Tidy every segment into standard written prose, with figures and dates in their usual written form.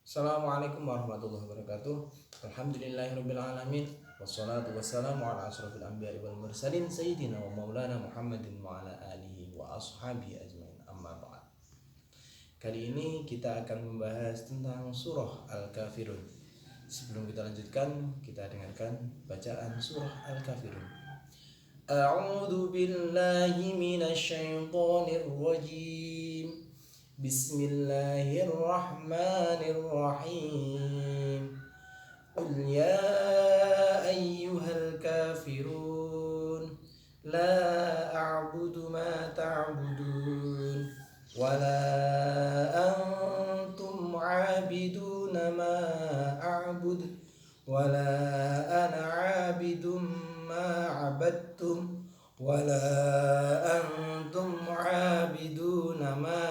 Assalamualaikum warahmatullahi wabarakatuh. Alhamdulillahirabbil alamin. Wassalatu wassalamu ala asrofil anbiya'i wal mursalin sayyidina wa maulana Muhammadin wa ala alihi wa ashabihi ajmain. Amma ba'd. Kali ini kita akan membahas tentang surah Al-Kafirun. Sebelum kita lanjutkan, kita dengarkan bacaan surah Al-Kafirun. A'udzu billahi minasy syaithanir rajim. Bismillahirrahmanirrahim. Qul ya ayyuhal kafirun la a'budu ma ta'budun wa la antum 'abiduna ma a'bud wa la ana 'abidum ma 'abadtum wa la antum 'abiduna ma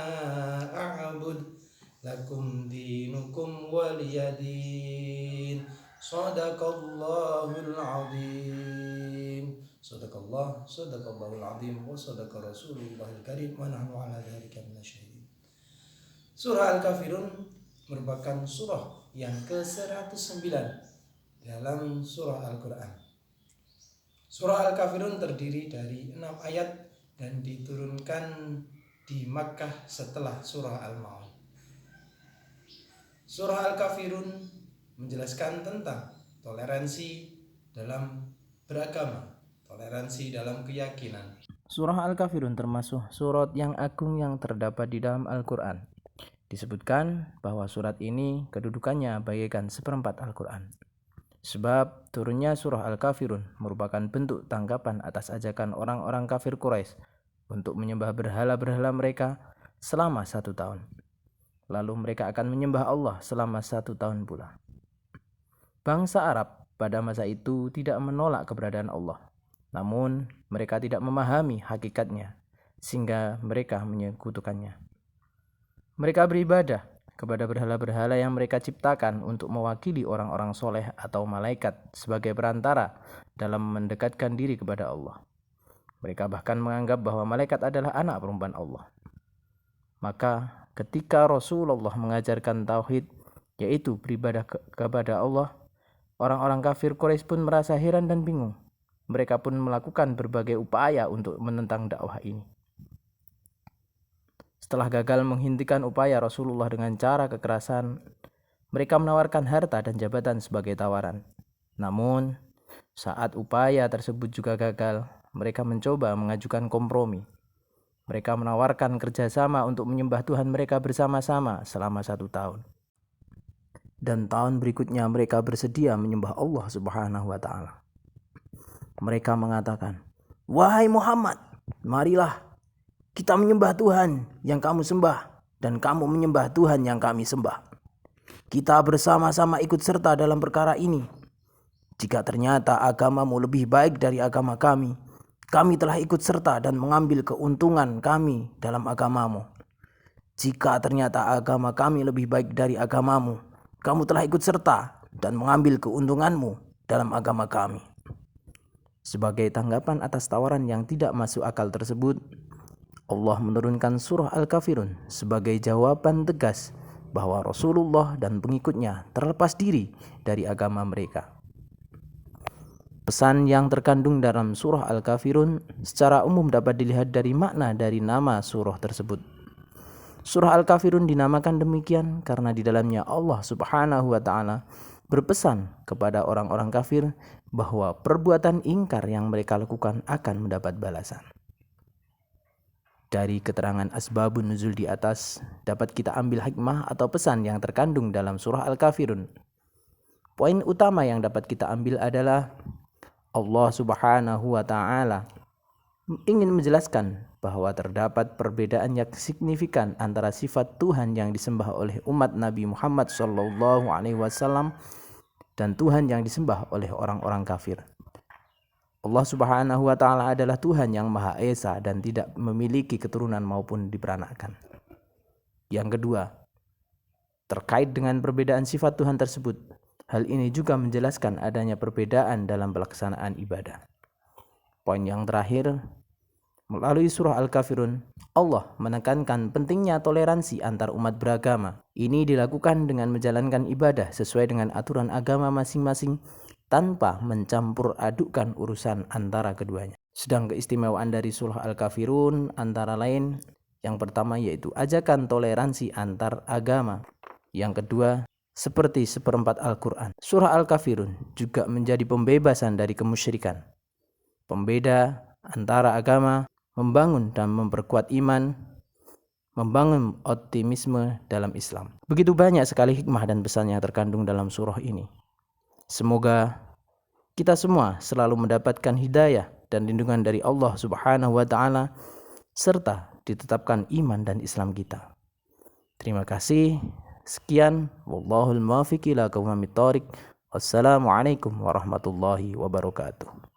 a'bud lakum dinukum waliyadin. Sadaqallahul azim. Sadaqallahul azim wa sadaqa rasulullahil karim wa nahnu ala dzalika minasyahidin. Surah Al-Kafirun merupakan surah yang ke-109 dalam surah Al-Qur'an. Surah Al-Kafirun terdiri dari 6 ayat dan diturunkan di Makkah setelah surah Al-Maun. Surah Al-Kafirun menjelaskan tentang toleransi dalam beragama, toleransi dalam keyakinan. Surah Al-Kafirun termasuk surat yang agung yang terdapat di dalam Al-Quran. Disebutkan bahwa surat ini kedudukannya bagaikan seperempat Al-Quran. Sebab turunnya surah Al-Kafirun merupakan bentuk tanggapan atas ajakan orang-orang kafir Quraisy untuk menyembah berhala-berhala mereka selama 1 tahun. Lalu mereka akan menyembah Allah selama 1 tahun pula. Bangsa Arab pada masa itu tidak menolak keberadaan Allah. Namun mereka tidak memahami hakikatnya sehingga mereka menyekutukannya. Mereka beribadah kepada berhala-berhala yang mereka ciptakan untuk mewakili orang-orang soleh atau malaikat sebagai perantara dalam mendekatkan diri kepada Allah. Mereka bahkan menganggap bahwa malaikat adalah anak perempuan Allah. Maka ketika Rasulullah mengajarkan tauhid, yaitu beribadah kepada Allah, orang-orang kafir Quraisy pun merasa heran dan bingung. Mereka pun melakukan berbagai upaya untuk menentang dakwah ini. Setelah gagal menghentikan upaya Rasulullah dengan cara kekerasan, mereka menawarkan harta dan jabatan sebagai tawaran. Namun, saat upaya tersebut juga gagal, mereka mencoba mengajukan kompromi. Mereka menawarkan kerjasama untuk menyembah Tuhan mereka bersama-sama selama 1 tahun. Dan tahun berikutnya mereka bersedia menyembah Allah Subhanahu wa Ta'ala. Mereka mengatakan, "Wahai Muhammad, marilah kita menyembah Tuhan yang kamu sembah dan kamu menyembah Tuhan yang kami sembah. Kita bersama-sama ikut serta dalam perkara ini. Jika ternyata agamamu lebih baik dari agama kami telah ikut serta dan mengambil keuntungan kami dalam agamamu. Jika ternyata agama kami lebih baik dari agamamu, kamu telah ikut serta dan mengambil keuntunganmu dalam agama kami." Sebagai tanggapan atas tawaran yang tidak masuk akal tersebut, Allah menurunkan surah Al-Kafirun sebagai jawaban tegas bahwa Rasulullah dan pengikutnya terlepas diri dari agama mereka. Pesan yang terkandung dalam surah Al-Kafirun secara umum dapat dilihat dari makna dari nama surah tersebut. Surah Al-Kafirun dinamakan demikian karena di dalamnya Allah Subhanahu wa Ta'ala berpesan kepada orang-orang kafir bahwa perbuatan ingkar yang mereka lakukan akan mendapat balasan. Dari keterangan asbabun nuzul di atas dapat kita ambil hikmah atau pesan yang terkandung dalam surah Al-Kafirun. Poin utama yang dapat kita ambil adalah Allah Subhanahu wa Ta'ala ingin menjelaskan bahwa terdapat perbedaan yang signifikan antara sifat Tuhan yang disembah oleh umat Nabi Muhammad SAW dan Tuhan yang disembah oleh orang-orang kafir. Allah Subhanahu wa Ta'ala adalah Tuhan yang Maha Esa dan tidak memiliki keturunan maupun diperanakkan. Yang kedua, terkait dengan perbedaan sifat Tuhan tersebut, hal ini juga menjelaskan adanya perbedaan dalam pelaksanaan ibadah. Poin yang terakhir, melalui surah Al-Kafirun, Allah menekankan pentingnya toleransi antar umat beragama, Ini dilakukan dengan menjalankan ibadah sesuai dengan aturan agama masing-masing tanpa mencampur adukkan urusan antara keduanya. Sedang keistimewaan dari surah Al-Kafirun antara lain yang pertama yaitu ajakan toleransi antar agama. Yang kedua, seperti seperempat Al-Quran. Surah Al-Kafirun juga menjadi pembebasan dari kemusyrikan, pembeda antara agama, membangun dan memperkuat iman, membangun optimisme dalam Islam. Begitu banyak sekali hikmah dan pesan yang terkandung dalam surah ini. Semoga kita semua selalu mendapatkan hidayah dan lindungan dari Allah Subhanahu wa Ta'ala, serta ditetapkan iman dan Islam kita. Terima kasih. Sekian, wallahul muwaffiq ila aqwamit thoriq. Wassalamualaikum warahmatullahi wabarakatuh.